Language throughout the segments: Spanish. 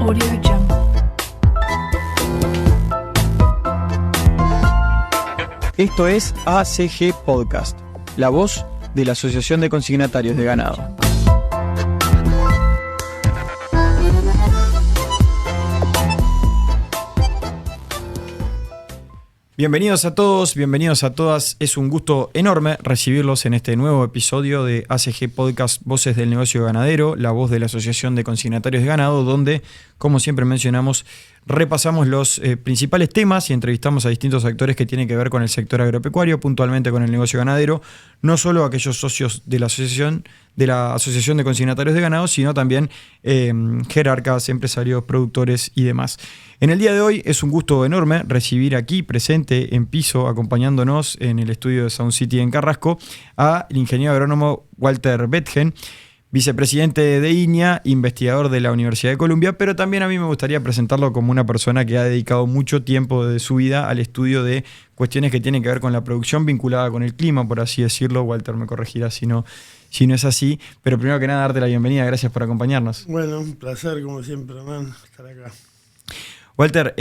Audio Jungle. Esto es ACG Podcast, la voz de la Asociación de Consignatarios de Ganado. Bienvenidos a todos, bienvenidos a todas. Es un gusto enorme recibirlos en este nuevo episodio de ACG Podcast Voces del Negocio Ganadero, la voz de la Asociación de Consignatarios de Ganado, donde, como siempre mencionamos, repasamos los principales temas y entrevistamos a distintos actores que tienen que ver con el sector agropecuario, puntualmente con el negocio ganadero, no solo a aquellos socios de la Asociación de Consignatarios de Ganado, sino también jerarcas, empresarios, productores y demás. En el día de hoy es un gusto enorme recibir aquí, presente en piso, acompañándonos en el estudio de Sound City en Carrasco, al ingeniero agrónomo Walter Bethgen, vicepresidente de INEA, investigador de la Universidad de Columbia, pero también a mí me gustaría presentarlo como una persona que ha dedicado mucho tiempo de su vida al estudio de cuestiones que tienen que ver con la producción vinculada con el clima, por así decirlo. Walter me corregirá si no es así, pero primero que nada darte la bienvenida, gracias por acompañarnos. Bueno, un placer como siempre, man, estar acá. Walter,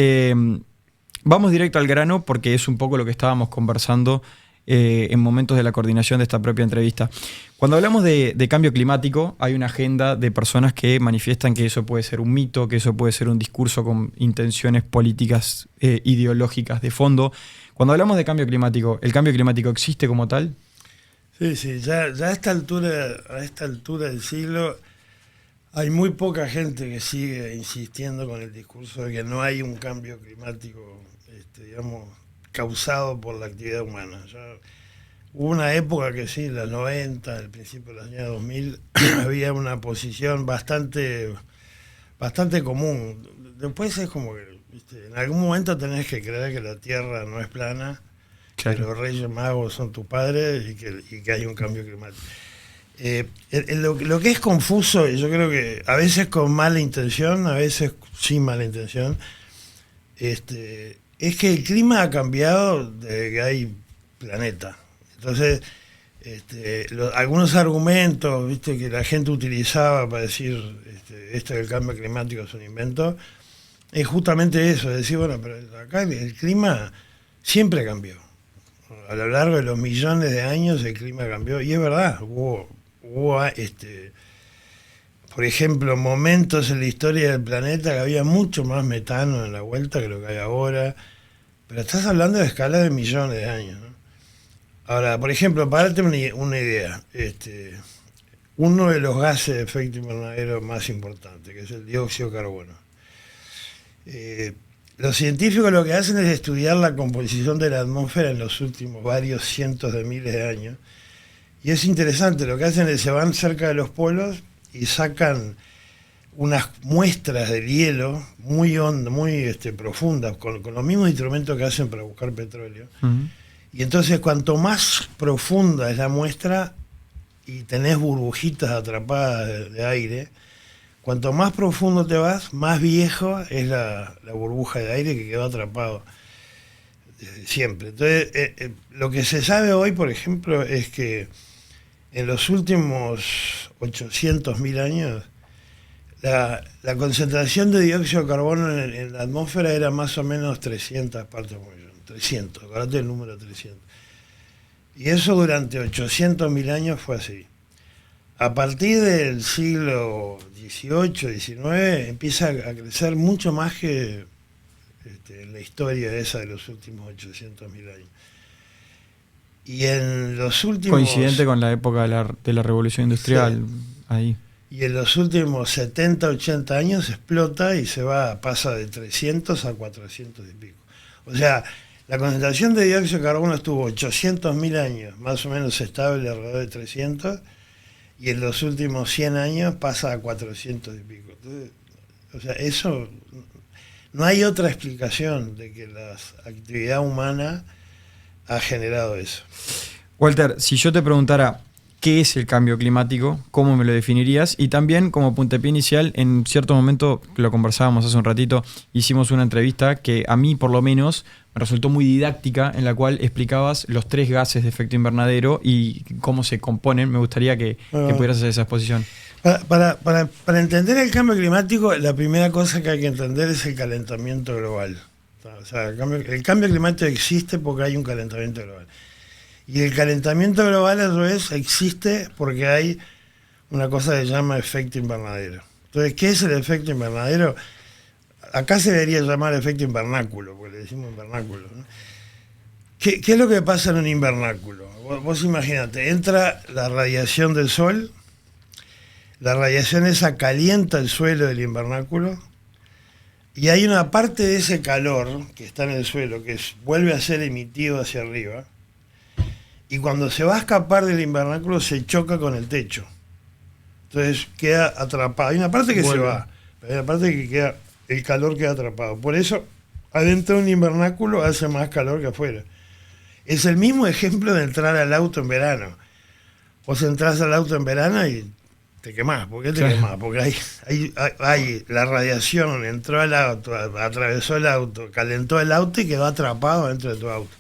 vamos directo al grano porque es un poco lo que estábamos conversando en momentos de la coordinación de esta propia entrevista. Cuando hablamos de cambio climático, hay una agenda de personas que manifiestan que eso puede ser un mito, que eso puede ser un discurso con intenciones políticas ideológicas de fondo. Cuando hablamos de cambio climático, ¿el cambio climático existe como tal? Sí, ya a esta altura del siglo hay muy poca gente que sigue insistiendo con el discurso de que no hay un cambio climático, causado por la actividad humana. Hubo una época que sí, en los 90, al principio de los años 2000, había una posición bastante común. Después es como que, en algún momento tenés que creer que la Tierra no es plana, claro, que los Reyes Magos son tus padres y que hay un cambio climático. Lo que es confuso, y yo creo que a veces con mala intención, a veces sin mala intención, es que el clima ha cambiado desde que hay planeta. Entonces, algunos argumentos que la gente utilizaba para decir esto del cambio climático es un invento, es justamente eso, es decir, bueno, pero acá el clima siempre cambió. A lo largo de los millones de años el clima cambió, y es verdad, hubo por ejemplo, momentos en la historia del planeta que había mucho más metano en la vuelta que lo que hay ahora, pero estás hablando de escala de millones de años, ¿no? Ahora, por ejemplo, para darte una idea, uno de los gases de efecto invernadero más importantes, que es el dióxido de carbono. Los científicos lo que hacen es estudiar la composición de la atmósfera en los últimos varios cientos de miles de años. Y es interesante, lo que hacen es se van cerca de los polos y sacan unas muestras del hielo muy hondas, muy profundas, con los mismos instrumentos que hacen para buscar petróleo. Uh-huh. Y entonces cuanto más profunda es la muestra y tenés burbujitas atrapadas de aire, cuanto más profundo te vas, más viejo es la burbuja de aire que quedó atrapado siempre. Entonces, lo que se sabe hoy, por ejemplo, es que en los últimos 800.000 años, la concentración de dióxido de carbono en la atmósfera era más o menos 300 partes por millón. 300, acordate el número 300. Y eso durante 800.000 años fue así. A partir del siglo XVIII, XIX, empieza a crecer mucho más que en la historia esa de los últimos 800.000 años. Y en los últimos... Coincidente con la época de la Revolución Industrial, sí, ahí. Y en los últimos 70, 80 años explota y pasa de 300 a 400 y pico. O sea, la concentración de dióxido de carbono estuvo 800.000 años más o menos estable alrededor de 300, y en los últimos 100 años pasa a 400 y pico. Entonces, o sea, eso, no hay otra explicación de que la actividad humana ha generado eso. Walter, si yo te preguntara qué es el cambio climático, ¿cómo me lo definirías? Y también, como puntapié inicial, en cierto momento, lo conversábamos hace un ratito, hicimos una entrevista que a mí, por lo menos, me resultó muy didáctica, en la cual explicabas los 3 gases de efecto invernadero y cómo se componen. Me gustaría que pudieras hacer esa exposición. Para entender el cambio climático, la primera cosa que hay que entender es el calentamiento global. O sea, el cambio climático existe porque hay un calentamiento global. Y el calentamiento global, a su vez, existe porque hay una cosa que se llama efecto invernadero. Entonces, ¿qué es el efecto invernadero? Acá se debería llamar efecto invernáculo, porque le decimos invernáculo, ¿no? ¿Qué es lo que pasa en un invernáculo? Vos imaginate, entra la radiación del sol, la radiación esa calienta el suelo del invernáculo, y hay una parte de ese calor que está en el suelo que vuelve a ser emitido hacia arriba, y cuando se va a escapar del invernáculo se choca con el techo. Entonces queda atrapado. Hay una parte que se va, pero hay una parte que queda, el calor queda atrapado. Por eso, adentro de un invernáculo hace más calor que afuera. Es el mismo ejemplo de entrar al auto en verano. Vos entrás al auto en verano y te quemás. ¿Por qué te quemás? Porque hay la radiación, entró al auto, atravesó el auto, calentó el auto y quedó atrapado dentro de tu auto.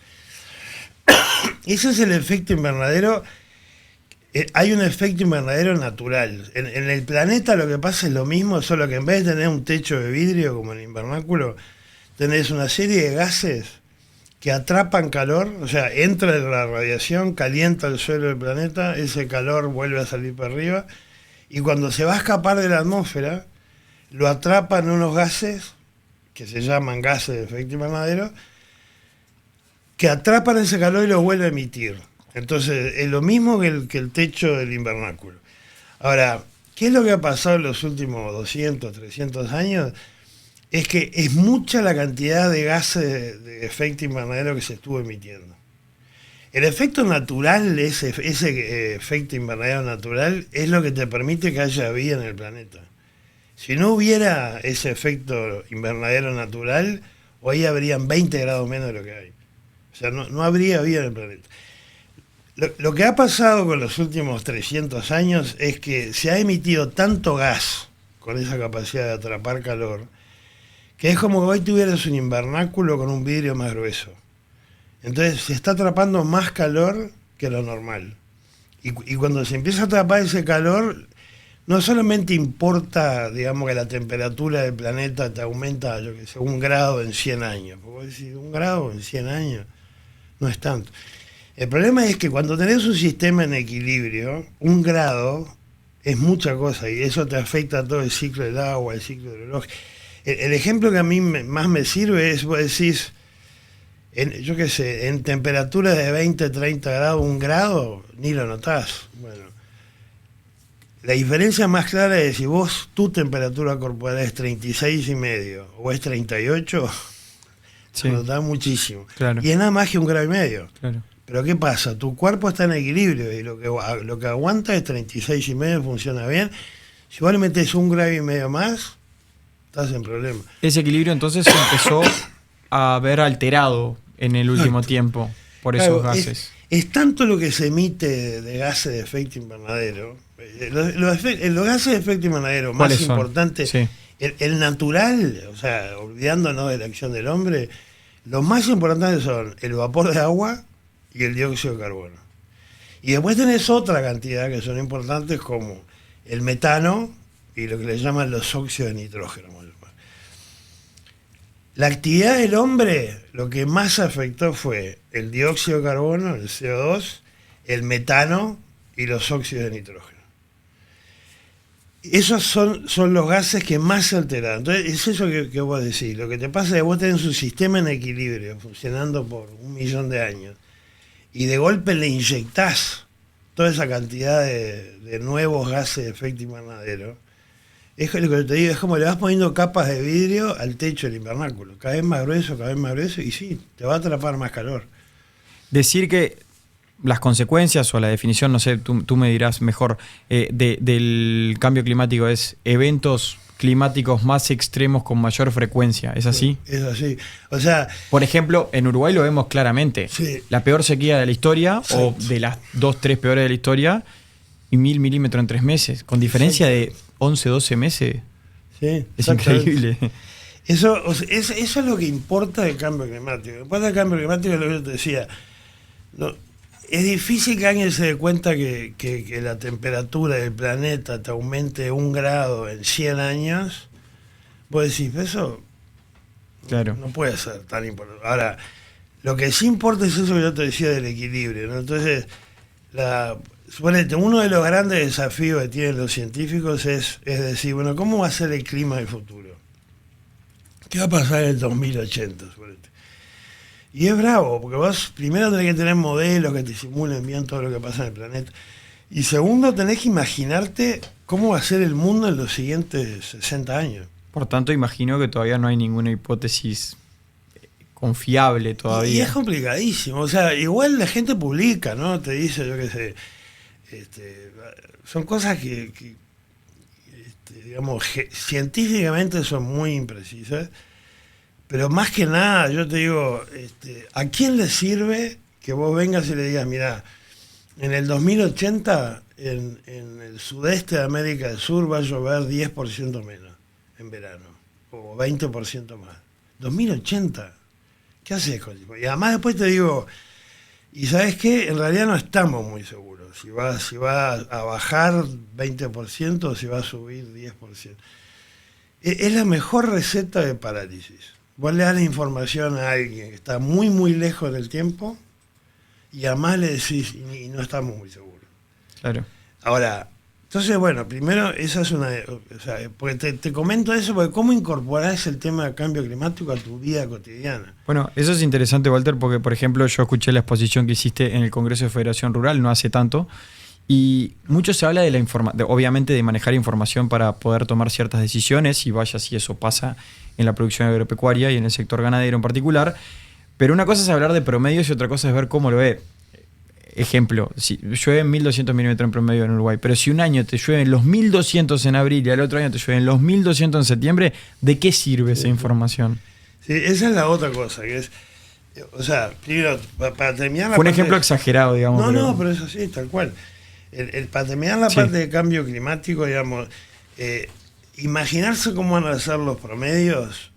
Ese es el efecto invernadero. Hay un efecto invernadero natural. En el planeta lo que pasa es lo mismo, solo que en vez de tener un techo de vidrio como en el invernáculo, tenés una serie de gases que atrapan calor, o sea, entra la radiación, calienta el suelo del planeta, ese calor vuelve a salir para arriba, y cuando se va a escapar de la atmósfera, lo atrapan unos gases, que se llaman gases de efecto invernadero, que atrapan ese calor y lo vuelven a emitir. Entonces, es lo mismo que el techo del invernáculo. Ahora, ¿qué es lo que ha pasado en los últimos 200, 300 años? Es que es mucha la cantidad de gases de efecto invernadero que se estuvo emitiendo. El efecto natural, ese efecto invernadero natural, es lo que te permite que haya vida en el planeta. Si no hubiera ese efecto invernadero natural, hoy habrían 20 grados menos de lo que hay. O sea, no habría vida en el planeta. Lo que ha pasado con los últimos 300 años es que se ha emitido tanto gas con esa capacidad de atrapar calor, que es como que hoy tuvieras un invernáculo con un vidrio más grueso. Entonces se está atrapando más calor que lo normal. Y cuando se empieza a atrapar ese calor, no solamente importa, digamos, que la temperatura del planeta te aumenta, yo qué sé, 1 grado en 100 años. Porque decir, 1 grado en 100 años no es tanto. El problema es que cuando tenés un sistema en equilibrio, 1 grado es mucha cosa y eso te afecta a todo el ciclo del agua, el ciclo del reloj. El ejemplo que a mí más me sirve es, vos decís, yo qué sé, en temperaturas de 20, 30 grados, 1 grado, ni lo notás. Bueno, la diferencia más clara es si tu temperatura corporal es 36,5 o es 38, se nota muchísimo. Claro. Y es nada más que 1,5 grados. Claro. Pero ¿qué pasa? Tu cuerpo está en equilibrio y lo que aguanta es 36,5, funciona bien. Si vos le metés 1,5 grados más, estás en problema. Ese equilibrio entonces se empezó a ver alterado en el último tiempo por esos gases. Es tanto lo que se emite de gases de efecto invernadero. Los gases de efecto invernadero más importantes, sí. El natural, o sea, olvidándonos de la acción del hombre, los más importantes son el vapor de agua y el dióxido de carbono. Y después tenés otra cantidad que son importantes como el metano y lo que le llaman los óxidos de nitrógeno. La actividad del hombre, lo que más afectó fue el dióxido de carbono, el CO2, el metano y los óxidos de nitrógeno. Esos son los gases que más se alteraron. Entonces, es eso que vos decís. Lo que te pasa es que vos tenés un sistema en equilibrio, funcionando por 1.000.000 de años, y de golpe le inyectás toda esa cantidad de nuevos gases de efecto invernadero. Es lo que te digo, es como le vas poniendo capas de vidrio al techo del invernáculo, cada vez más grueso, y sí, te va a atrapar más calor. Decir que las consecuencias o la definición, no sé, tú me dirás mejor, del cambio climático es eventos climáticos más extremos con mayor frecuencia, ¿es así? Es así. O sea, por ejemplo, en Uruguay lo vemos claramente. Sí. La peor sequía de la historia, sí, o de las 2, 3 peores de la historia, y 1.000 milímetros en 3 meses, con diferencia de 11, 12 meses. Sí, es increíble. Eso es lo que importa del cambio climático. Lo que importa del cambio climático es lo que yo te decía. es difícil que alguien se dé cuenta que la temperatura del planeta te aumente 1 grado en 100 años. Vos decís, eso Claro. no puede ser tan importante. Ahora, lo que sí importa es eso que yo te decía del equilibrio, ¿no? Entonces, suponete, uno de los grandes desafíos que tienen los científicos es decir, bueno, ¿cómo va a ser el clima del futuro? ¿Qué va a pasar en el 2080? Suponete. Y es bravo, porque vos primero tenés que tener modelos que te simulen bien todo lo que pasa en el planeta. Y segundo, tenés que imaginarte cómo va a ser el mundo en los siguientes 60 años. Por tanto, imagino que todavía no hay ninguna hipótesis confiable todavía. Y es complicadísimo. O sea, igual la gente publica, ¿no? Te dice, yo qué sé, son cosas que digamos, científicamente son muy imprecisas. Pero más que nada, yo te digo, ¿a quién le sirve que vos vengas y le digas, mirá, en el 2080 en el sudeste de América del Sur va a llover 10% menos en verano, o 20% más? 2080, ¿qué haces con eso? Y además después te digo, ¿y sabes qué? En realidad no estamos muy seguros si va a bajar 20% o si va a subir 10%. Es la mejor receta de parálisis. Vos le das la información a alguien que está muy, muy lejos del tiempo y además le decís, y no estamos muy seguros. Claro. Ahora, entonces, bueno, primero, esa es una... O sea, porque te comento eso, porque ¿cómo incorporás el tema del cambio climático a tu vida cotidiana? Bueno, eso es interesante, Walter, porque, por ejemplo, yo escuché la exposición que hiciste en el Congreso de Federación Rural no hace tanto, y mucho se habla de la obviamente de manejar información para poder tomar ciertas decisiones, y vaya si eso pasa en la producción agropecuaria y en el sector ganadero en particular, pero una cosa es hablar de promedios y otra cosa es ver cómo lo ve. Ejemplo, si llueve 1.200 milímetros en promedio en Uruguay, pero si un año te llueven los 1.200 en abril y al otro año te llueven los 1.200 en septiembre, ¿de qué sirve esa información? Sí, esa es la otra cosa, que es... O sea, primero, para terminar la Fue un parte ejemplo exagerado, digamos. No, pero es así, tal cual. Para terminar la parte de cambio climático, digamos, imaginarse cómo van a ser los promedios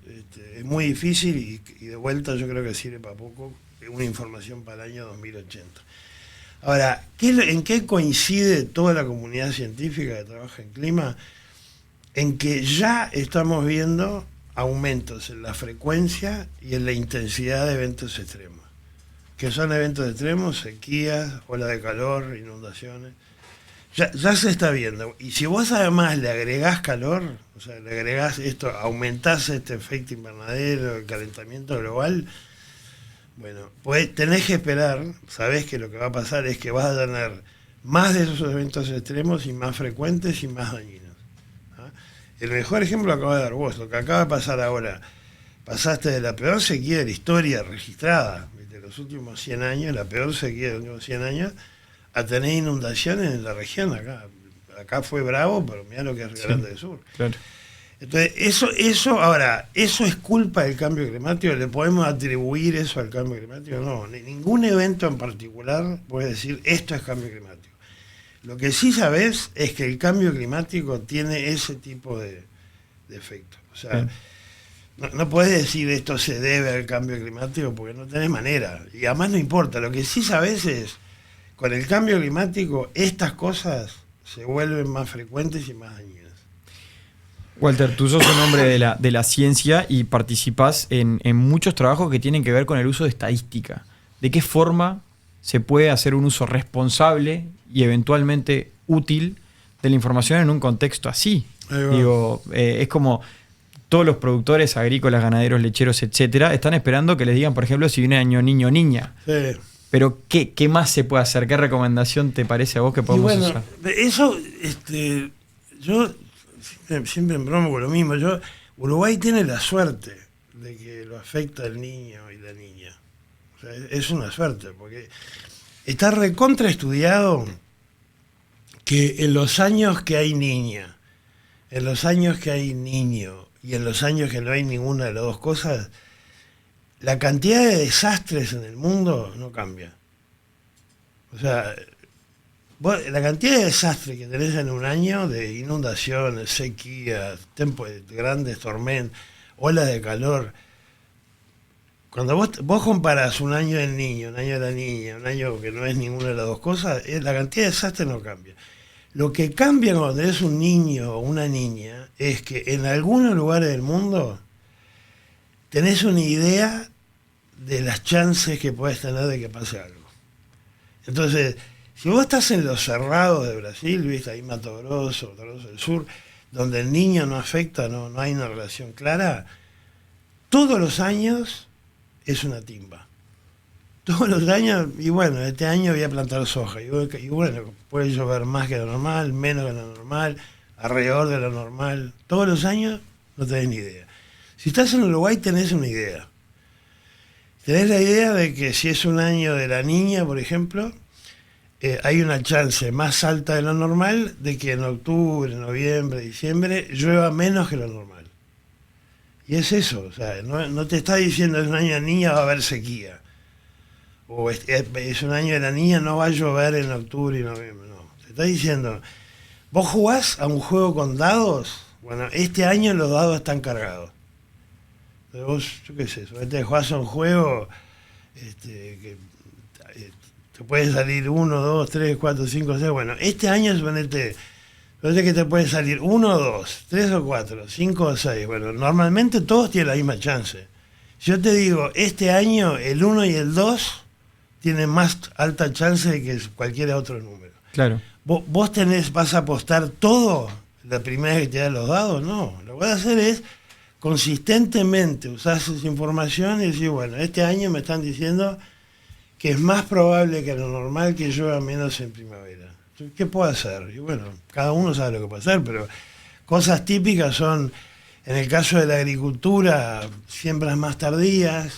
es muy difícil y de vuelta yo creo que sirve para poco una información para el año 2080. Ahora, ¿en qué coincide toda la comunidad científica que trabaja en clima? En que ya estamos viendo aumentos en la frecuencia y en la intensidad de eventos extremos. Que son eventos extremos, sequías, olas de calor, inundaciones. Ya se está viendo. Y si vos además le agregás calor, o sea, le agregás esto, aumentás este efecto invernadero, el calentamiento global, bueno, pues tenés que esperar, sabés que lo que va a pasar es que vas a tener más de esos eventos extremos y más frecuentes y más dañinos. ¿Ah? El mejor ejemplo lo acaba de dar vos, lo que acaba de pasar ahora. Pasaste de la peor sequía de la historia registrada, de los últimos 100 años, la peor sequía de los últimos 100 años, a tener inundaciones en la región acá. Acá fue bravo, pero mirá lo que es Río Grande del Sur. Claro. Entonces, ¿eso es culpa del cambio climático? ¿Le podemos atribuir eso al cambio climático? No, ningún evento en particular puede decir esto es cambio climático. Lo que sí sabés es que el cambio climático tiene ese tipo de efectos. O sea, no podés decir esto se debe al cambio climático porque no tenés manera. Y además no importa. Lo que sí sabés es, con el cambio climático, estas cosas se vuelven más frecuentes y más dañinas. Walter, tú sos un hombre de la ciencia y participás en muchos trabajos que tienen que ver con el uso de estadística. ¿De qué forma se puede hacer un uso responsable y eventualmente útil de la información en un contexto así? Digo, es como todos los productores agrícolas, ganaderos, lecheros, etcétera, están esperando que les digan, por ejemplo, si viene año niño o niña. Sí. Pero ¿qué más se puede hacer? ¿Qué recomendación te parece a vos que podemos usar? Eso, yo siempre en broma con lo mismo. Uruguay tiene la suerte de que lo afecta el niño y la niña. O sea, es una suerte, porque está recontra estudiado que en los años que hay niña, en los años que hay niño y en los años que no hay ninguna de las dos cosas, la cantidad de desastres en el mundo no cambia. O sea, la cantidad de desastres que tenés en un año, de inundaciones, sequías, grandes tormentas, olas de calor, cuando vos comparás un año del niño, un año de la niña, un año que no es ninguna de las dos cosas, la cantidad de desastres no cambia. Lo que cambia cuando eres un niño o una niña es que en algunos lugares del mundo tenés una idea de las chances que puedes tener de que pase algo. Entonces, si vos estás en los cerrados de Brasil, viste ahí Mato Grosso del Sur, donde el niño no afecta, no hay una relación clara, todos los años es una timba. Todos los años, y bueno, este año voy a plantar soja, y bueno, puede llover más que lo normal, menos que lo normal, alrededor de lo normal. Todos los años no tenés ni idea. Si estás en Uruguay tenés una idea. Tenés la idea de que si es un año de la niña, por ejemplo, hay una chance más alta de lo normal de que en octubre, noviembre, diciembre llueva menos que lo normal. Y es eso, o sea, no te está diciendo es un año de la niña va a haber sequía. O es un año de la niña no va a llover en octubre y noviembre, no. Te está diciendo, vos jugás a un juego con dados, bueno, este año los dados están cargados. Pero vos, yo qué sé, te jugás a un juego que te puede salir 1, 2, 3, 4, 5, 6. Bueno, este año suponete que te puede salir 1, 2, 3 o 4, 5 o 6. Bueno, normalmente todos tienen la misma chance. Yo te digo, este año el 1 y el 2 tienen más alta chance de que cualquier otro número. Claro. Vos vas a apostar todo la primera vez que te dan los dados, no. Lo que vas a hacer es consistentemente usar esa información y decir, bueno, este año me están diciendo que es más probable que lo normal que llueva menos en primavera. ¿Qué puedo hacer? Y bueno, cada uno sabe lo que puede hacer, pero cosas típicas son, en el caso de la agricultura, siembras más tardías,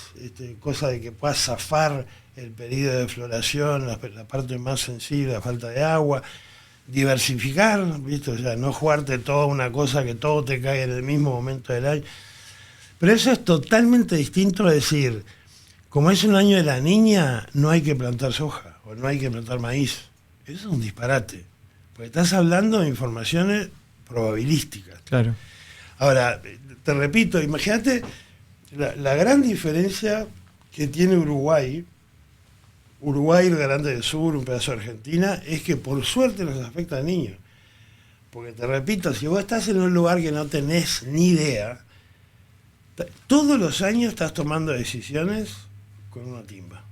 cosa de que puedas zafar el periodo de floración, la parte más sensible, la falta de agua, diversificar, ¿viste? O sea, no jugarte toda una cosa que todo te caiga en el mismo momento del año. Pero eso es totalmente distinto a decir, como es un año de la niña, no hay que plantar soja o no hay que plantar maíz. Eso es un disparate, porque estás hablando de informaciones probabilísticas. Claro. Ahora, te repito, imagínate la gran diferencia que tiene Uruguay, el Grande del Sur, un pedazo de Argentina, es que por suerte nos afecta a niños. Porque te repito, si vos estás en un lugar que no tenés ni idea, todos los años estás tomando decisiones con una timba.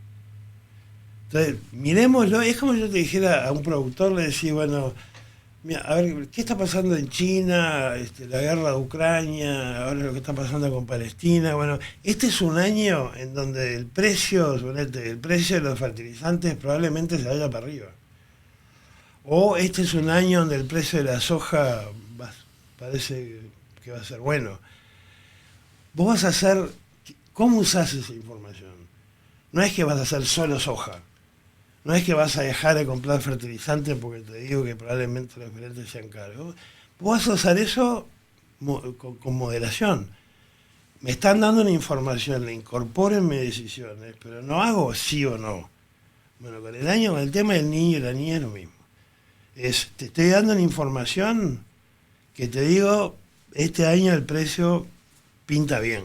Entonces, miremoslo, es como si yo te dijera a un productor, le decía, bueno, mira, a ver, ¿qué está pasando en China? La guerra de Ucrania, ahora lo que está pasando con Palestina. Bueno, este es un año en donde el precio de los fertilizantes probablemente se vaya para arriba. O este es un año donde el precio de la soja parece que va a ser bueno. Vos vas a hacer, ¿cómo usás esa información? No es que vas a hacer solo soja. No es que vas a dejar de comprar fertilizantes porque te digo que probablemente los fertilizantes sean caros. Vos vas a usar eso con moderación. Me están dando una información, la incorporo en mis decisiones, pero no hago sí o no. Bueno, con el tema del niño y la niña es lo mismo. Te estoy dando una información que te digo, este año el precio pinta bien.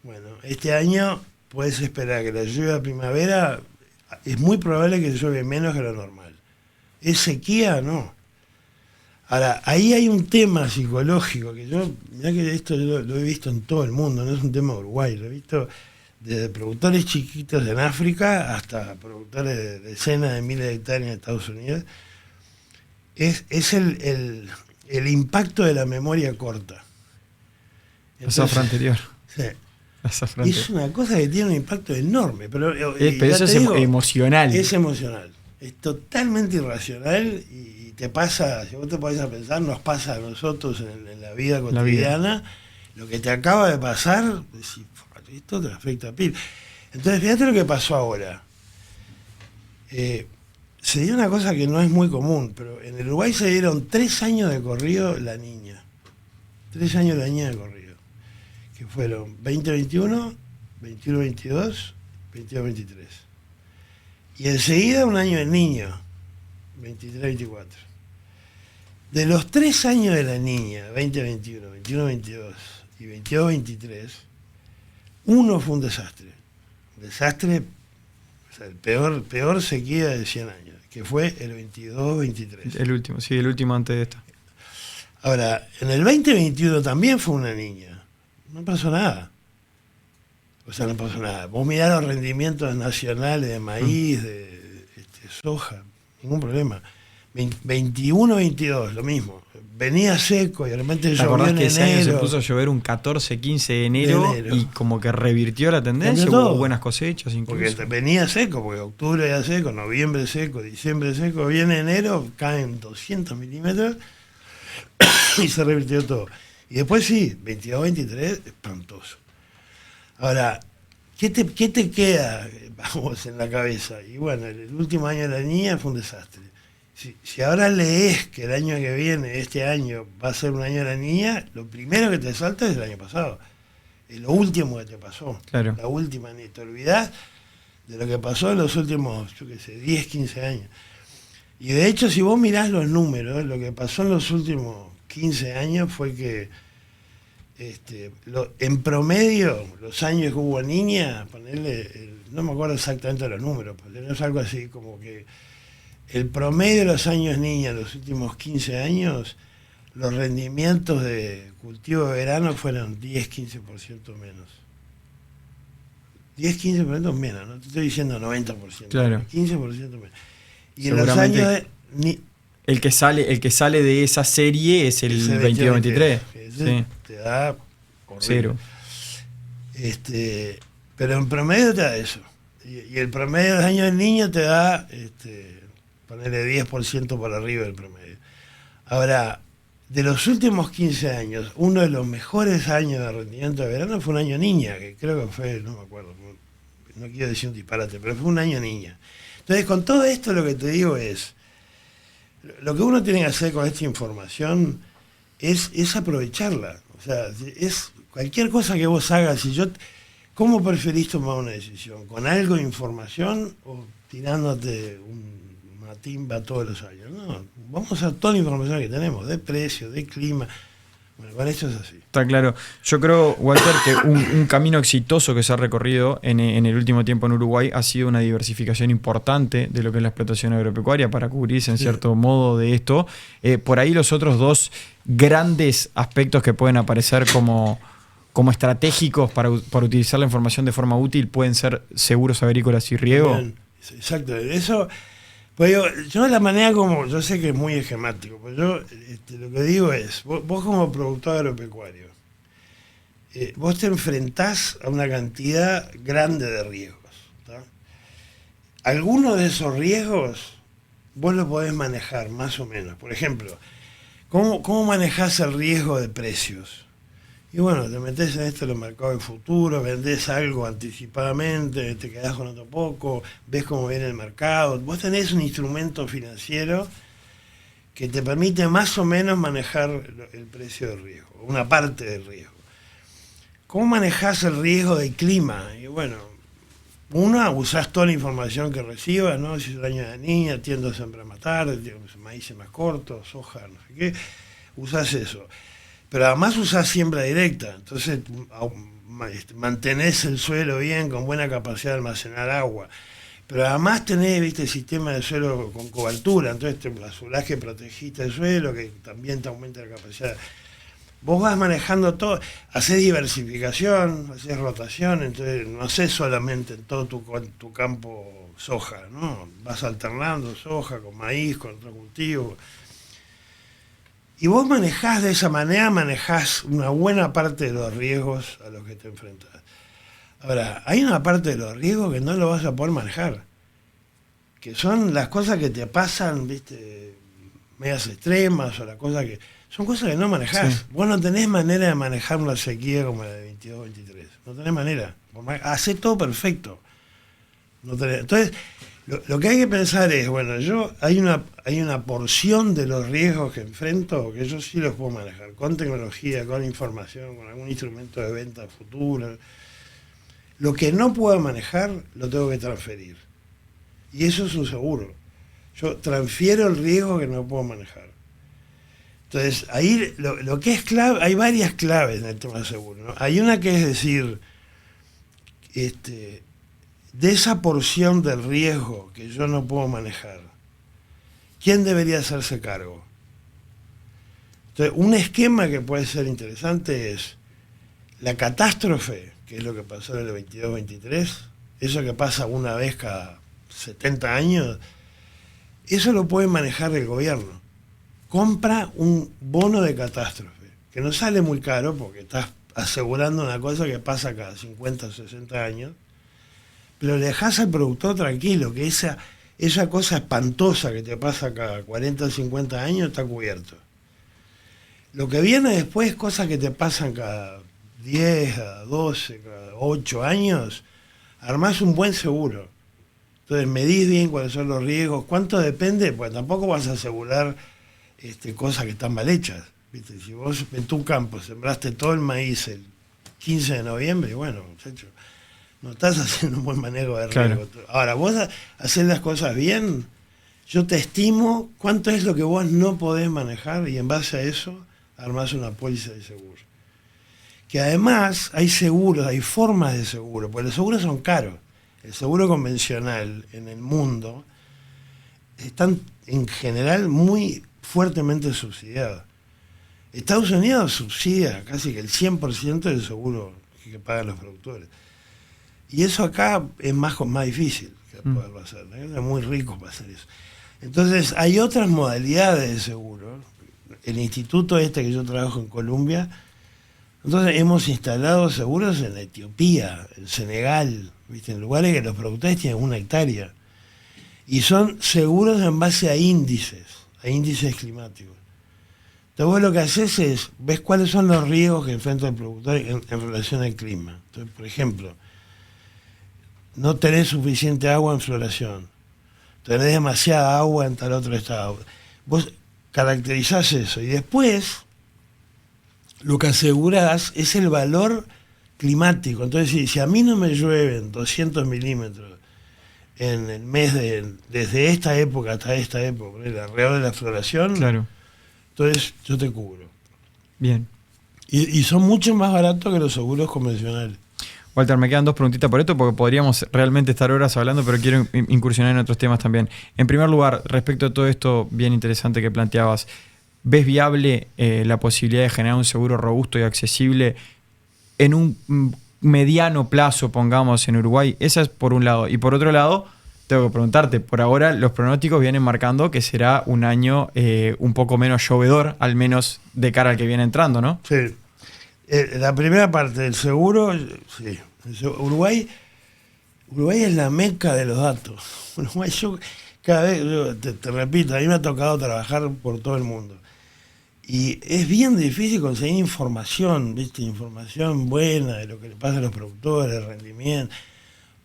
Bueno, este año puedes esperar que la lluvia de primavera es muy probable que llueve menos que lo normal. ¿Es sequía? No. Ahora, ahí hay un tema psicológico que mirá que esto yo lo he visto en todo el mundo, no es un tema de Uruguay, lo he visto desde productores chiquitos en África hasta productores de decenas de miles de hectáreas en Estados Unidos. Es el impacto de la memoria corta. Entonces, la zafra anterior. Sí. Y es una cosa que tiene un impacto enorme, pero eso es emocional. Es emocional, es totalmente irracional y te pasa, si vos te podés a pensar, nos pasa a nosotros en la vida cotidiana, lo que te acaba de pasar, decís, esto te afecta a pil. Entonces, fíjate lo que pasó ahora. Se dio una cosa que no es muy común, pero en el Uruguay se dieron 3 años de corrido la niña. 3 años de la niña de corrido. Que fueron 2021, 21-22, 22-23. Y enseguida un año del niño, 23-24. De los 3 años de la niña, 2021, 21-22 y 22-23, Uno fue un desastre. Un desastre, o sea, el peor sequía de 100 años, que fue el 22-23. El último, sí, el último antes de esta. Ahora, en el 2021 también fue una niña. No pasó nada. O sea, no pasó nada. Vos mirás los rendimientos nacionales de maíz, de soja, ningún problema. 21-22, lo mismo. Venía seco y de repente ¿Te llovió acordás en que ese año se enero? puso a llover un 14-15 de enero y como que revirtió la tendencia? Cambió todo. Hubo buenas cosechas incluso. Porque venía seco, porque octubre era seco, noviembre seco, diciembre seco, viene enero, caen 200 milímetros y se revirtió todo. Y después sí, 22-23, espantoso. Ahora, ¿qué te queda, vamos, en la cabeza? Y bueno, el último año de la niña fue un desastre. Si ahora lees que el año que viene, este año, va a ser un año de la niña, lo primero que te salta es el año pasado. Es lo último que te pasó. Claro. La última, ni te olvidás de lo que pasó en los últimos, 10, 15 años. Y de hecho, si vos mirás los números, lo que pasó en los últimos 15 años fue que en promedio, los años que hubo niña, no me acuerdo exactamente los números, pero es algo así como que el promedio de los años niña, los últimos 15 años, los rendimientos de cultivo de verano fueron 10-15% menos. 10-15% menos, no te estoy diciendo 90%, claro. 15% menos. Y en los años el que sale de esa serie es el 22-23. Sí. Te da cero. Pero en promedio te da eso. Y el promedio de los años del niño te da ponerle 10% por arriba del promedio. Ahora, de los últimos 15 años, uno de los mejores años de rendimiento de verano fue un año niña, que creo que fue, no me acuerdo, no quiero decir un disparate, pero fue un año niña. Entonces, con todo esto lo que te digo es, lo que uno tiene que hacer con esta información es aprovecharla. O sea, es cualquier cosa que vos hagas, ¿cómo preferís tomar una decisión? ¿Con algo de información o tirándote una timba todos los años? No, vamos a usar toda la información que tenemos, de precio, de clima. Bueno, con esto es así. Está claro. Yo creo, Walter, que un camino exitoso que se ha recorrido en el último tiempo en Uruguay ha sido una diversificación importante de lo que es la explotación agropecuaria para cubrirse en cierto modo de esto. Por ahí los otros dos grandes aspectos que pueden aparecer como estratégicos para utilizar la información de forma útil pueden ser seguros agrícolas y riego. Bien, exacto. Eso, pues yo la manera como, yo sé que es muy esquemático, pero yo lo que digo es, vos como productor agropecuario, vos te enfrentás a una cantidad grande de riesgos. ¿Tá? Algunos de esos riesgos vos los podés manejar más o menos. Por ejemplo, ¿cómo manejás el riesgo de precios? Y bueno, te metés en esto en los mercados de futuro, vendés algo anticipadamente, te quedás con otro poco, ves cómo viene el mercado. Vos tenés un instrumento financiero que te permite más o menos manejar el precio del riesgo, una parte del riesgo. ¿Cómo manejás el riesgo del clima? Y bueno, usás toda la información que recibas, ¿no? Si es el año de la niña, tiendo siempre a matar, maíz más corto, soja, no sé qué, usás eso. Pero además usás siembra directa, entonces mantenés el suelo bien, con buena capacidad de almacenar agua. Pero además tenés, sistema de suelo con cobertura, entonces te asegurás que protegiste el suelo, que también te aumenta la capacidad. Vos vas manejando todo, hacés diversificación, hacés rotación, entonces no hacés solamente en todo tu campo soja, ¿no? Vas alternando soja con maíz, con otro cultivo. Y vos manejás de esa manera, manejás una buena parte de los riesgos a los que te enfrentás. Ahora, hay una parte de los riesgos que no lo vas a poder manejar, que son las cosas que te pasan, medias extremas, o las cosas que... Son cosas que no manejás. Sí. Vos no tenés manera de manejar una sequía como la de 22-23. No tenés manera. Hacé todo perfecto. No tenés. Entonces, lo que hay que pensar es, bueno, hay una porción de los riesgos que enfrento que yo sí los puedo manejar, con tecnología, con información, con algún instrumento de venta futura. Lo que no puedo manejar, lo tengo que transferir. Y eso es un seguro. Yo transfiero el riesgo que no puedo manejar. Entonces, ahí lo que es clave, hay varias claves en el tema de seguro, ¿no? Hay una que es decir, de esa porción del riesgo que yo no puedo manejar, ¿quién debería hacerse cargo? Entonces, un esquema que puede ser interesante es la catástrofe, que es lo que pasó en el 22-23, eso que pasa una vez cada 70 años, eso lo puede manejar el gobierno. Compra un bono de catástrofe, que no sale muy caro porque estás asegurando una cosa que pasa cada 50 o 60 años, pero le dejas al productor tranquilo, que esa cosa espantosa que te pasa cada 40 o 50 años está cubierto. Lo que viene después es cosas que te pasan cada 10, cada 12, cada 8 años, armás un buen seguro. Entonces medís bien cuáles son los riesgos, cuánto depende, pues tampoco vas a asegurar cosas que están mal hechas. ¿Viste? Si vos en tu campo sembraste todo el maíz el 15 de noviembre, bueno, muchacho, no estás haciendo un buen manejo de riesgo. Claro. Ahora, vos hacer las cosas bien, yo te estimo cuánto es lo que vos no podés manejar y en base a eso armás una póliza de seguro. Que además hay seguros, hay formas de seguro, porque los seguros son caros. El seguro convencional en el mundo están en general muy fuertemente subsidiados. Estados Unidos subsidia casi que el 100% del seguro que pagan los productores. Y eso acá es más difícil que poderlo hacer, ¿no? Es muy rico para hacer eso. Entonces hay otras modalidades de seguro. El instituto que yo trabajo en Colombia, entonces hemos instalado seguros en Etiopía, en Senegal, ¿viste? En lugares que los productores tienen 1 hectárea. Y son seguros en base a índices climáticos. Entonces vos lo que haces es, ves cuáles son los riesgos que enfrenta el productor en relación al clima. Entonces, por ejemplo, no tenés suficiente agua en floración, tenés demasiada agua en tal otro estado. Vos caracterizás eso y después lo que asegurás es el valor climático. Entonces, si a mí no me llueven 200 milímetros en el mes desde esta época hasta esta época, alrededor de la floración, claro, entonces yo te cubro. Bien. Y son mucho más baratos que los seguros convencionales. Walter, me quedan 2 preguntitas por esto porque podríamos realmente estar horas hablando, pero quiero incursionar en otros temas también. En primer lugar, respecto a todo esto bien interesante que planteabas, ¿ves viable la posibilidad de generar un seguro robusto y accesible en un mediano plazo, pongamos, en Uruguay? Esa es por un lado. Y por otro lado, tengo que preguntarte, por ahora los pronósticos vienen marcando que será un año un poco menos llovedor, al menos de cara al que viene entrando, ¿no? Sí. La primera parte del seguro, sí. Uruguay es la meca de los datos. Uruguay, cada vez, te repito, a mí me ha tocado trabajar por todo el mundo. Y es bien difícil conseguir información, ¿viste? Información buena de lo que le pasa a los productores, el rendimiento.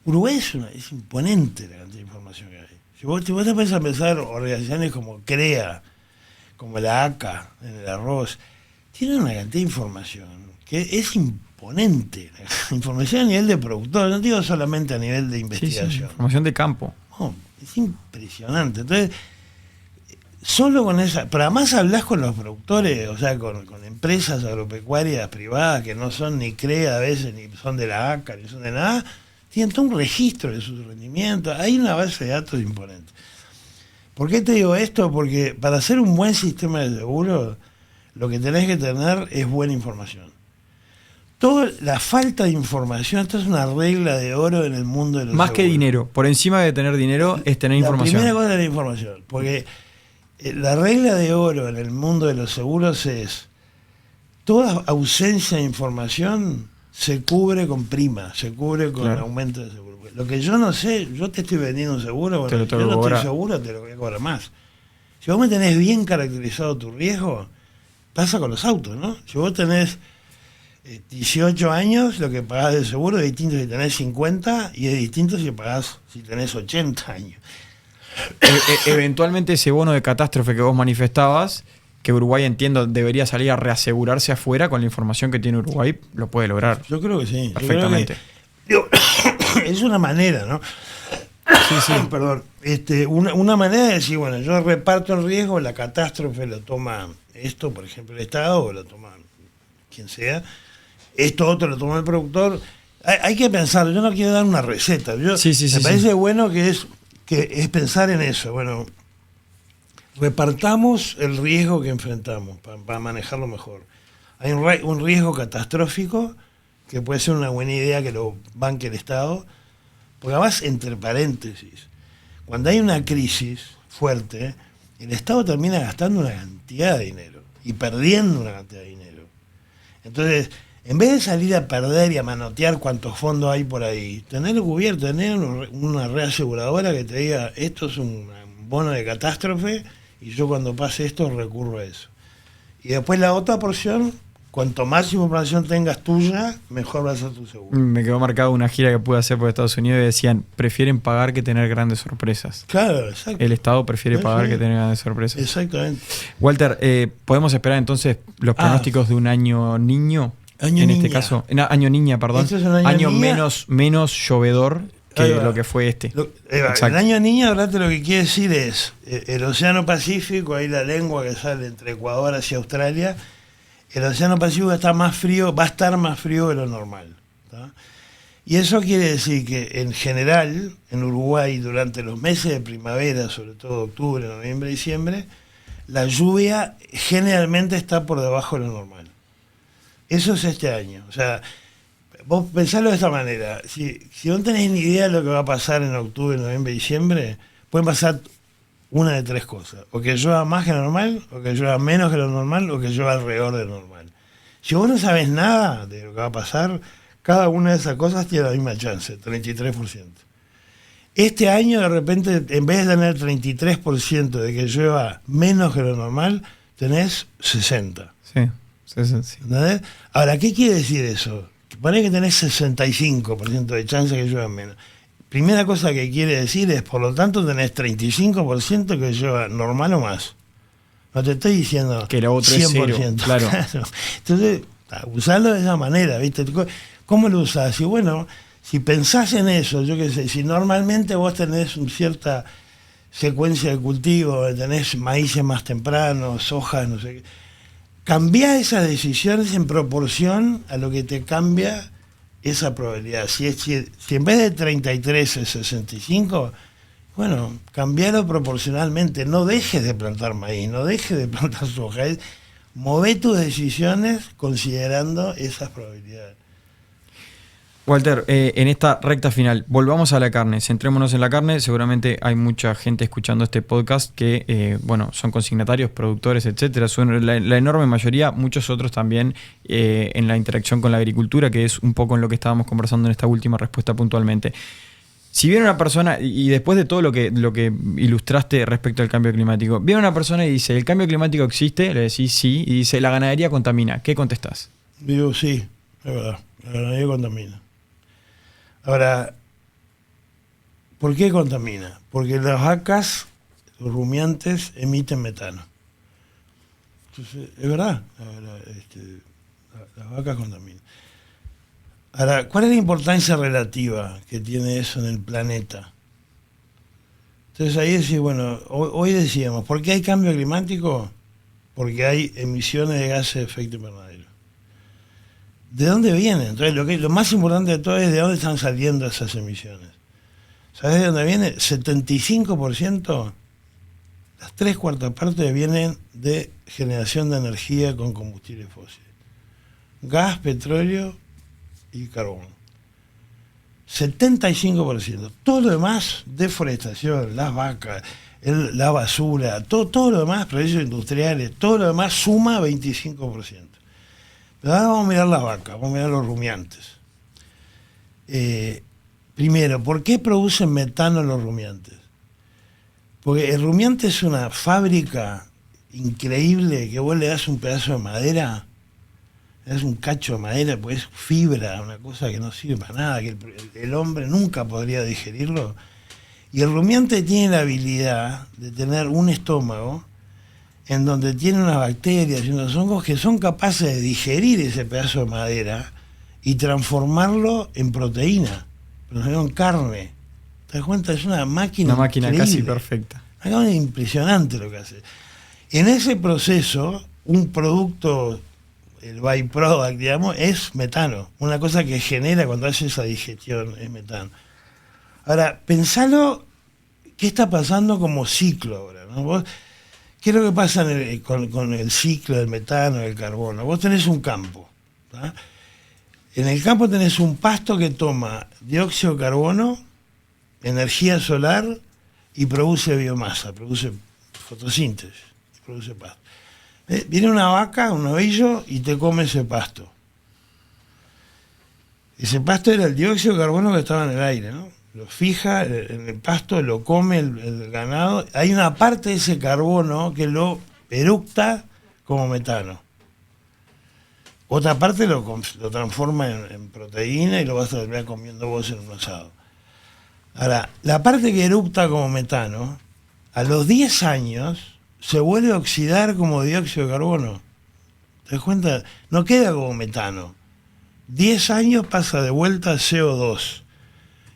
Uruguay es imponente la cantidad de información que hay. Si vos te pones a pensar organizaciones como CREA, como la ACA en el arroz, tienen una cantidad de información que es imponente. La información a nivel de productor, no digo solamente a nivel de investigación. Sí, información de campo. No, es impresionante. Entonces, solo con esa, pero además hablas con los productores, o sea, con empresas agropecuarias privadas que no son ni CREA a veces, ni son de la ACA, ni son de nada, tienen todo un registro de sus rendimientos, hay una base de datos imponente. ¿Por qué te digo esto? Porque para hacer un buen sistema de seguro, lo que tenés que tener es buena información. Toda la falta de información, esto es una regla de oro en el mundo de los Más seguros. que dinero, por encima de tener dinero es tener información. La primera cosa es la información, porque la regla de oro en el mundo de los seguros es toda ausencia de información se cubre con prima, se cubre con aumento de seguro. Lo que yo no sé, yo te estoy vendiendo un seguro, bueno, yo no estoy seguro, te lo voy a cobrar más. Si vos me tenés bien caracterizado tu riesgo, pasa con los autos, ¿no? Si vos tenés 18 años, lo que pagás de seguro es distinto si tenés 50 y es distinto si pagás si tenés 80 años. Eventualmente ese bono de catástrofe que vos manifestabas, que Uruguay, entiendo, debería salir a reasegurarse afuera con la información que tiene Uruguay, lo puede lograr. Yo creo que sí. Perfectamente. Es una manera, ¿no? Sí. Perdón. Una manera de decir, bueno, yo reparto el riesgo, la catástrofe lo toma esto, por ejemplo, el Estado, o lo toma quien sea. Esto otro lo toma el productor, Hay que pensarlo, yo no quiero dar una receta. Me parece bueno que es pensar en eso. Bueno, repartamos el riesgo que enfrentamos para manejarlo mejor. Hay un riesgo catastrófico que puede ser una buena idea que lo banque el Estado, porque además, entre paréntesis, cuando hay una crisis fuerte, el Estado termina gastando una cantidad de dinero y perdiendo una cantidad de dinero. Entonces, en vez de salir a perder y a manotear cuántos fondos hay por ahí, tenerlo cubierto, tener una reaseguradora que te diga, esto es un bono de catástrofe y yo cuando pase esto recurro a eso. Y después la otra porción, cuanto más información tengas tuya, mejor va a ser tu seguro. Me quedó marcado una gira que pude hacer por Estados Unidos y decían, prefieren pagar que tener grandes sorpresas. Claro, exacto. El Estado prefiere pagar que tener grandes sorpresas. Exactamente. Walter, ¿podemos esperar entonces los pronósticos de un año niño? Año en niña. este caso, año niña, perdón. Este es un año niña. Menos llovedor que lo que fue este. El año niña, ¿verdad? Lo que quiere decir es el Océano Pacífico, ahí la lengua que sale entre Ecuador hacia Australia, el Océano Pacífico está más frío, va a estar más frío de lo normal. ¿Tá? Y eso quiere decir que en general, en Uruguay, durante los meses de primavera, sobre todo octubre, noviembre, diciembre, la lluvia generalmente está por debajo de lo normal. Eso es este año. O sea, vos pensalo de esta manera. Si no tenés ni idea de lo que va a pasar en octubre, noviembre, diciembre, pueden pasar una de tres cosas. O que llueva más que lo normal, o que llueva menos que lo normal, o que llueva alrededor de lo normal. Si vos no sabés nada de lo que va a pasar, cada una de esas cosas tiene la misma chance, 33%. Este año, de repente, en vez de tener 33% de que llueva menos que lo normal, tenés 60%. Sí. ¿Entendés? Ahora, ¿qué quiere decir eso? Que parece que tenés 65% de chance que llueva menos. Primera cosa que quiere decir es, por lo tanto, tenés 35% que llueva normal o más. No te estoy diciendo que lo otro 100%. Es cero, claro. Entonces, usarlo de esa manera, ¿viste? ¿Cómo lo usás? Y bueno, si pensás en eso, yo qué sé, si normalmente vos tenés una cierta secuencia de cultivo, tenés maíces más tempranos, sojas, no sé qué, cambiá esas decisiones en proporción a lo que te cambia esa probabilidad. Si en vez de 33 es 65, bueno, cambialo proporcionalmente. No dejes de plantar maíz, no dejes de plantar soja. Mové tus decisiones considerando esas probabilidades. Walter, en esta recta final, volvamos a la carne, centrémonos en la carne. Seguramente hay mucha gente escuchando este podcast que, son consignatarios, productores, etcétera. Son la enorme mayoría, muchos otros también en la interacción con la agricultura, que es un poco en lo que estábamos conversando en esta última respuesta puntualmente. Si viene una persona, y después de todo lo que ilustraste respecto al cambio climático, viene una persona y dice, ¿el cambio climático existe? Le decís sí, y dice, ¿la ganadería contamina? ¿Qué contestás? Digo, sí, es verdad, la ganadería contamina. Ahora, ¿por qué contamina? Porque las vacas, los rumiantes, emiten metano. Entonces, es verdad, las vacas contaminan. Ahora, ¿cuál es la importancia relativa que tiene eso en el planeta? Entonces ahí decís, bueno, hoy decíamos, ¿por qué hay cambio climático? Porque hay emisiones de gases de efecto invernadero. ¿De dónde vienen? Entonces, lo más importante de todo es de dónde están saliendo esas emisiones. ¿Sabes de dónde viene? 75%, las 3/4 partes vienen de generación de energía con combustibles fósiles. Gas, petróleo y carbón. 75%. Todo lo demás, deforestación, las vacas, la basura, todo lo demás, procesos industriales, todo lo demás suma 25%. Pero ahora vamos a mirar las vacas, vamos a mirar los rumiantes. Primero, ¿por qué producen metano los rumiantes? Porque el rumiante es una fábrica increíble que vos le das un pedazo de madera, le das un cacho de madera, pues es fibra, una cosa que no sirve para nada, que el hombre nunca podría digerirlo. Y el rumiante tiene la habilidad de tener un estómago en donde tiene unas bacterias y unos hongos que son capaces de digerir ese pedazo de madera y transformarlo en proteína, pero en carne. ¿Te das cuenta? Es una máquina increíble. Casi perfecta. Es impresionante lo que hace. En ese proceso, un producto el byproduct, digamos, es metano. Una cosa que genera cuando hace esa digestión es metano. Ahora, pensalo, ¿qué está pasando como ciclo ahora, ¿no? ¿Qué es lo que pasa con el ciclo del metano, del carbono? Vos tenés un campo, ¿tá? En el campo tenés un pasto que toma dióxido de carbono, energía solar y produce biomasa, produce fotosíntesis, produce pasto. Viene una vaca, un novillo, y te come ese pasto. Ese pasto era el dióxido de carbono que estaba en el aire, ¿no? Lo fija en el pasto, lo come el ganado. Hay una parte de ese carbono que lo eructa como metano. Otra parte lo transforma en proteína y lo vas a terminar comiendo vos en un asado. Ahora, la parte que eructa como metano, a los 10 años se vuelve a oxidar como dióxido de carbono. ¿Te das cuenta? No queda como metano. 10 años pasa de vuelta a CO2.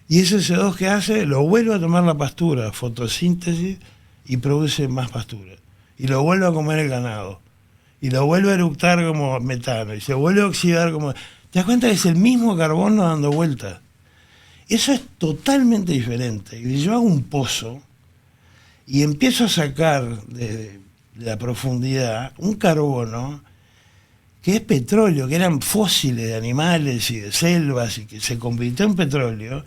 Y ese CO2 que hace, lo vuelve a tomar la pastura, fotosíntesis, y produce más pastura. Y lo vuelve a comer el ganado. Y lo vuelve a eructar como metano. Y se vuelve a oxidar como... ¿Te das cuenta que es el mismo carbono dando vueltas? Eso es totalmente diferente. Y yo hago un pozo y empiezo a sacar de la profundidad un carbono que es petróleo, que eran fósiles de animales y de selvas y que se convirtió en petróleo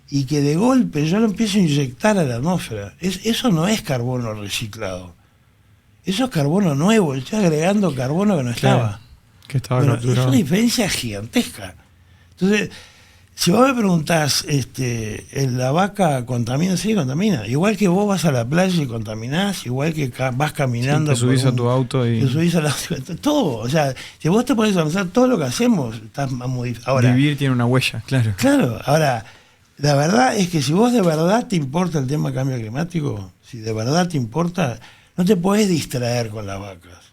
y que de golpe yo lo empiezo a inyectar a la atmósfera. Eso no es carbono reciclado. Eso es carbono nuevo. Estoy agregando carbono que no estaba. Claro, que estaba bueno, capturado. es una diferencia gigantesca. Entonces, si vos me preguntás, ¿la vaca contamina? Sí, contamina. Igual que vos vas a la playa y contaminás, igual que vas caminando. Sí, te subís a tu auto y... Te subís al auto, todo. O sea, si vos te pones a pensar todo lo que hacemos, estás modificando. Vivir tiene una huella, claro. Claro, ahora, la verdad es que si vos de verdad te importa el tema cambio climático, si de verdad te importa, no te podés distraer con las vacas.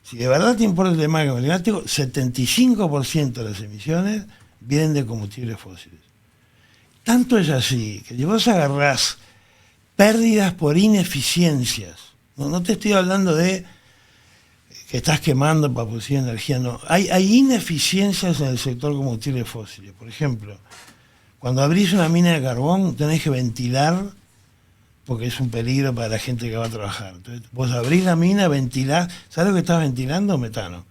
Si de verdad te importa el tema cambio climático, 75% de las emisiones vienen de combustibles fósiles. Tanto es así que si vos agarrás pérdidas por ineficiencias, no te estoy hablando de que estás quemando para producir energía, no. Hay ineficiencias en el sector combustibles fósiles. Por ejemplo, cuando abrís una mina de carbón tenés que ventilar porque es un peligro para la gente que va a trabajar. Entonces, vos abrís la mina, ventilás, ¿sabes lo que estás ventilando? Metano.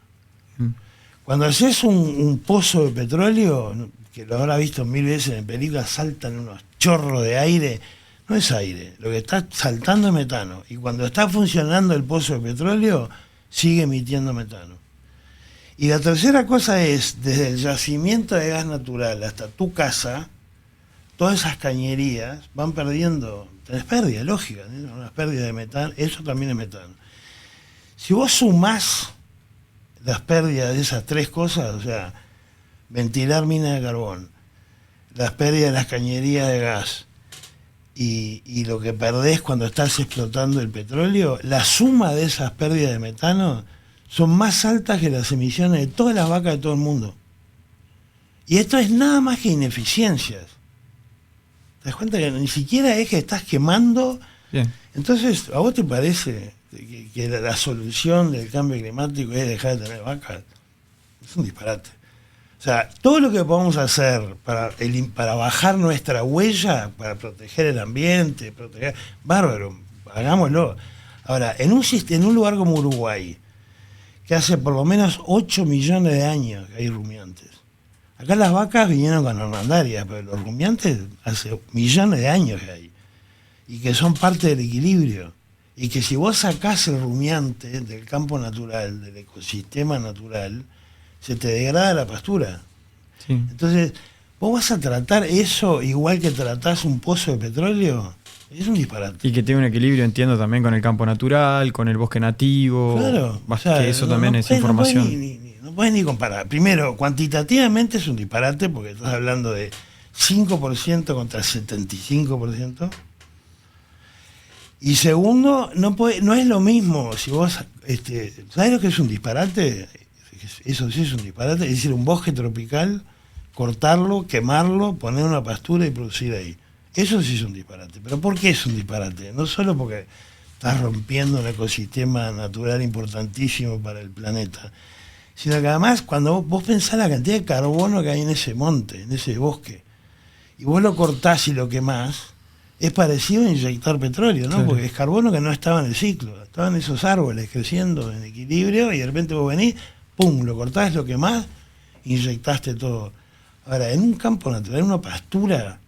Cuando haces un pozo de petróleo, que lo habrá visto 1000 veces en películas, saltan unos chorros de aire. No es aire, lo que está saltando es metano. Y cuando está funcionando el pozo de petróleo, sigue emitiendo metano. Y la tercera cosa es, desde el yacimiento de gas natural hasta tu casa, todas esas cañerías van perdiendo, tenés pérdida, lógica, ¿no? Una pérdida de metano, eso también es metano. Si vos sumás las pérdidas de esas tres cosas, o sea, ventilar minas de carbón, las pérdidas de las cañerías de gas y lo que perdés cuando estás explotando el petróleo, la suma de esas pérdidas de metano son más altas que las emisiones de todas las vacas de todo el mundo. Y esto es nada más que ineficiencias. ¿Te das cuenta que ni siquiera es que estás quemando? Bien. Entonces, ¿a vos te parece que la solución del cambio climático es dejar de tener vacas? Es un disparate. O sea, todo lo que podamos hacer para bajar nuestra huella, para proteger el ambiente, bárbaro, hagámoslo. Ahora, en un lugar como Uruguay, que hace por lo menos 8 millones de años que hay rumiantes. Acá las vacas vinieron con arrendarias, pero los rumiantes hace millones de años que hay. Y que son parte del equilibrio. Y que si vos sacás el rumiante del campo natural, del ecosistema natural, se te degrada la pastura. Sí. Entonces, ¿vos vas a tratar eso igual que tratás un pozo de petróleo? Es un disparate. Y que tiene un equilibrio, entiendo, también con el campo natural, con el bosque nativo. Claro. O sea, que eso también es información. No puedes ni comparar. Primero, cuantitativamente es un disparate porque estás hablando de 5% contra 75%. Y segundo, no es lo mismo si vos... ¿sabés lo que es un disparate? Eso sí es un disparate. Es decir, un bosque tropical, cortarlo, quemarlo, poner una pastura y producir ahí. Eso sí es un disparate. ¿Pero por qué es un disparate? No solo porque estás rompiendo un ecosistema natural importantísimo para el planeta, sino que además cuando vos pensás la cantidad de carbono que hay en ese monte, en ese bosque, y vos lo cortás y lo quemás, es parecido a inyectar petróleo, ¿no? Claro. Porque es carbono que no estaba en el ciclo, estaban esos árboles creciendo en equilibrio y de repente vos venís, pum, lo cortás, lo quemás, inyectaste todo. Ahora, en un campo natural, en una pastura,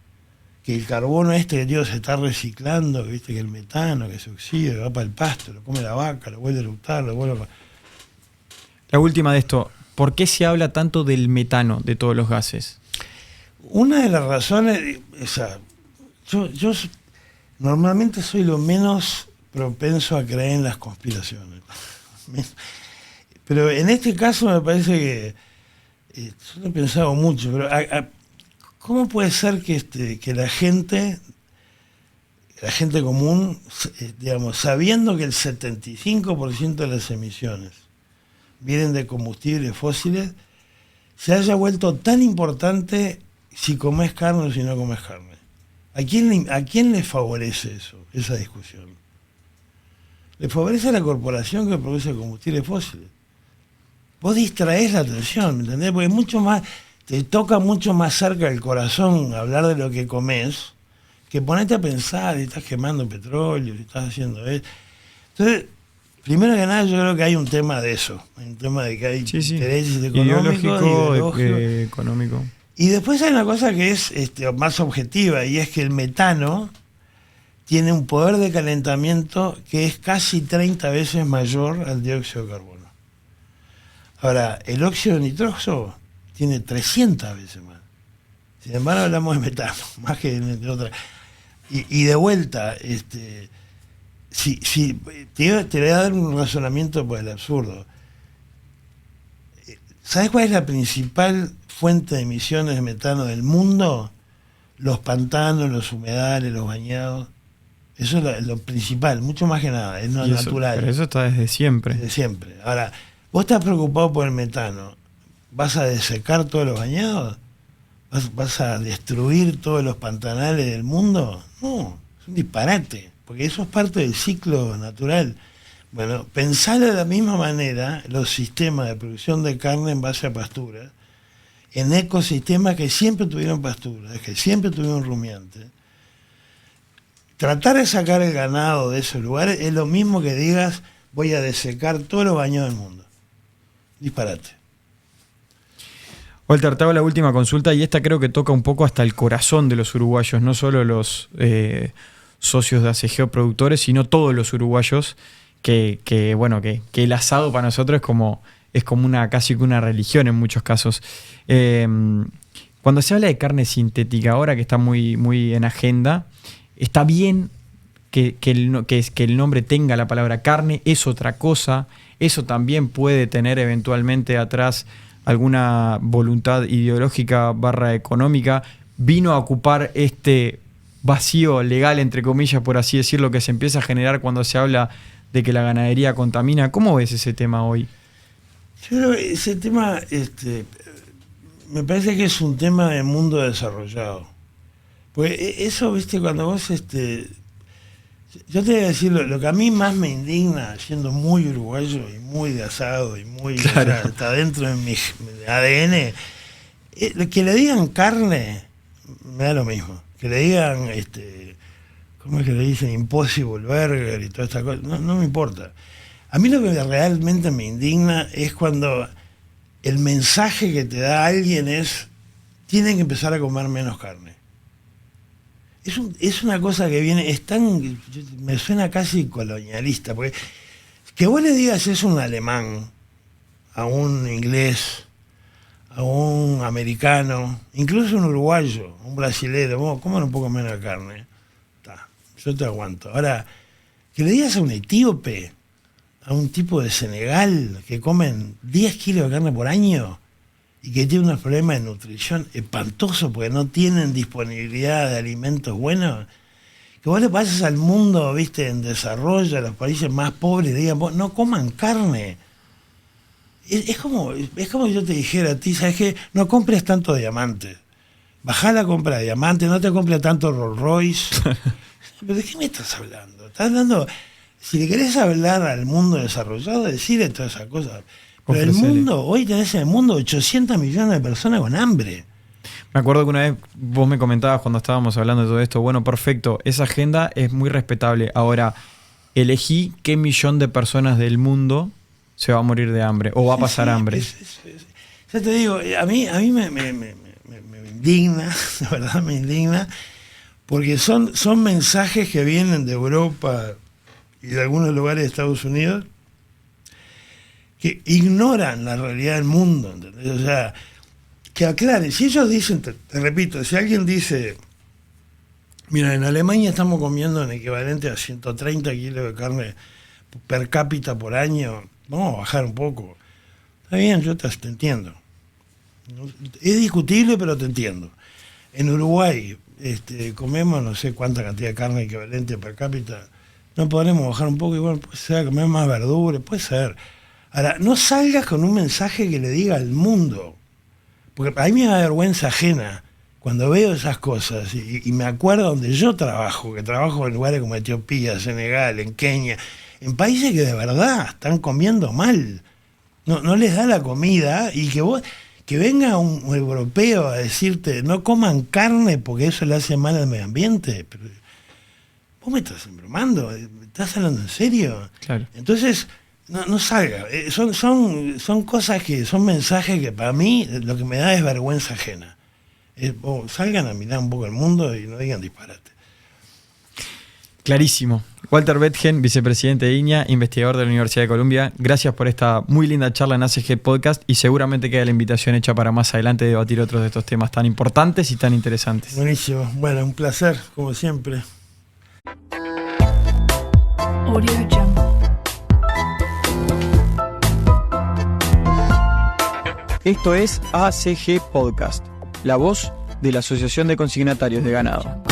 que el carbono que Dios se está reciclando, viste que el metano que se oxida, que va para el pasto, lo come la vaca, lo vuelve a eructar, lo vuelve a... La última de esto, ¿por qué se habla tanto del metano de todos los gases? Una de las razones, o sea, yo normalmente soy lo menos propenso a creer en las conspiraciones. Pero en este caso me parece que, yo lo he pensado mucho, pero ¿cómo puede ser que la gente común, digamos, sabiendo que el 75% de las emisiones vienen de combustibles fósiles, se haya vuelto tan importante si comes carne o si no comes carne? ¿A quién le favorece eso, esa discusión? Le favorece a la corporación que produce combustibles fósiles. Vos distraés la atención, ¿me entendés? Porque mucho más, te toca mucho más cerca del corazón hablar de lo que comés, que ponerte a pensar y estás quemando petróleo, y estás haciendo eso. Entonces, primero que nada, yo creo que hay un tema de eso. Hay un tema de que hay intereses económicos, ideológico, económico. Y después hay una cosa que es más objetiva, y es que el metano tiene un poder de calentamiento que es casi 30 veces mayor al dióxido de carbono. Ahora, el óxido nitroso tiene 300 veces más. Sin embargo, hablamos de metano, más que de otra. Y de vuelta, te voy a dar un razonamiento por el absurdo. ¿Sabes cuál es la principal fuente de emisiones de metano del mundo? Los pantanos, los humedales, los bañados. Eso es lo principal, mucho más que nada, es lo natural. Pero eso está desde siempre. Desde siempre. Ahora, vos estás preocupado por el metano, ¿vas a desecar todos los bañados? ¿Vas a destruir todos los pantanales del mundo? No, es un disparate, porque eso es parte del ciclo natural. Bueno, pensar de la misma manera los sistemas de producción de carne en base a pasturas, en ecosistemas que siempre tuvieron pasturas, que siempre tuvieron rumiantes. Tratar de sacar el ganado de esos lugares es lo mismo que digas, voy a desecar todos los baños del mundo. Disparate. Walter, te hago la última consulta, y esta creo que toca un poco hasta el corazón de los uruguayos, no solo los socios de ACG o productores, sino todos los uruguayos, que el asado para nosotros es como casi que una religión en muchos casos. Cuando se habla de carne sintética, ahora que está muy, muy en agenda, está bien que el nombre tenga la palabra carne, es otra cosa. Eso también puede tener eventualmente atrás alguna voluntad ideológica / económica. Vino a ocupar este vacío legal, entre comillas, por así decirlo, que se empieza a generar cuando se habla de que la ganadería contamina. ¿Cómo ves ese tema hoy? Yo creo que ese tema, me parece que es un tema del mundo desarrollado. Porque eso, viste, cuando vos, yo te voy a decir, lo que a mí más me indigna, siendo muy uruguayo y muy de asado y muy, claro, o sea, está dentro de mi ADN, que le digan carne, me da lo mismo. Que le digan, ¿cómo es que le dicen? Impossible Burger y toda esta cosa, no me importa. A mí lo que realmente me indigna es cuando el mensaje que te da alguien es, tienen que empezar a comer menos carne. Es una cosa que viene, me suena casi colonialista, porque que vos le digas es un alemán, a un inglés, a un americano, incluso un uruguayo, un brasilero, vos coman un poco menos de carne. Yo te aguanto. Ahora, que le digas a un etíope, a un tipo de Senegal, que comen 10 kilos de carne por año y que tienen unos problemas de nutrición espantosos porque no tienen disponibilidad de alimentos buenos, que vos le pases al mundo, viste, en desarrollo, a los países más pobres, y digan, vos no coman carne. Es como yo te dijera a ti, ¿sabes qué? No compres tanto diamantes. Bajá la compra de diamantes, no te compres tanto Rolls Royce. ¿Pero de qué me estás hablando? Estás hablando, si le querés hablar al mundo desarrollado, decirle todas esas cosas. Pero el mundo, hoy tenés en el mundo 800 millones de personas con hambre. Me acuerdo que una vez vos me comentabas cuando estábamos hablando de todo esto, bueno, perfecto, esa agenda es muy respetable. Ahora, elegí qué millón de personas del mundo se va a morir de hambre o va a pasar hambre. Ya te digo, a mí me indigna, de verdad me indigna, porque son mensajes que vienen de Europa y de algunos lugares de Estados Unidos que ignoran la realidad del mundo, ¿entendés? O sea, que aclaren, si ellos dicen, te repito, si alguien dice, mira, en Alemania estamos comiendo en equivalente a 130 kilos de carne per cápita por año, vamos a bajar un poco. Está bien, yo te entiendo. Es discutible, pero te entiendo. En Uruguay comemos no sé cuánta cantidad de carne equivalente per cápita, no podremos bajar un poco, igual puede ser, comer más verduras, puede ser. Ahora, no salgas con un mensaje que le diga al mundo, porque a mí me da vergüenza ajena cuando veo esas cosas y me acuerdo donde yo trabajo, que trabajo en lugares como Etiopía, Senegal, en Kenia, en países que de verdad están comiendo mal, no les da la comida, y que venga un europeo a decirte no coman carne porque eso le hace mal al medio ambiente. Pero vos me estás embromando, ¿me estás hablando en serio? Claro. Entonces, no salga. Son cosas que son mensajes que para mí lo que me da es vergüenza ajena. Salgan a mirar un poco el mundo y no digan disparate. Clarísimo. Walter Bethgen, vicepresidente de INEA, investigador de la Universidad de Columbia. Gracias por esta muy linda charla en ACG Podcast y seguramente queda la invitación hecha para más adelante debatir otros de estos temas tan importantes y tan interesantes. Buenísimo. Bueno, un placer, como siempre. Audio Jungle. Esto es ACG Podcast, la voz de la Asociación de Consignatarios de Ganado.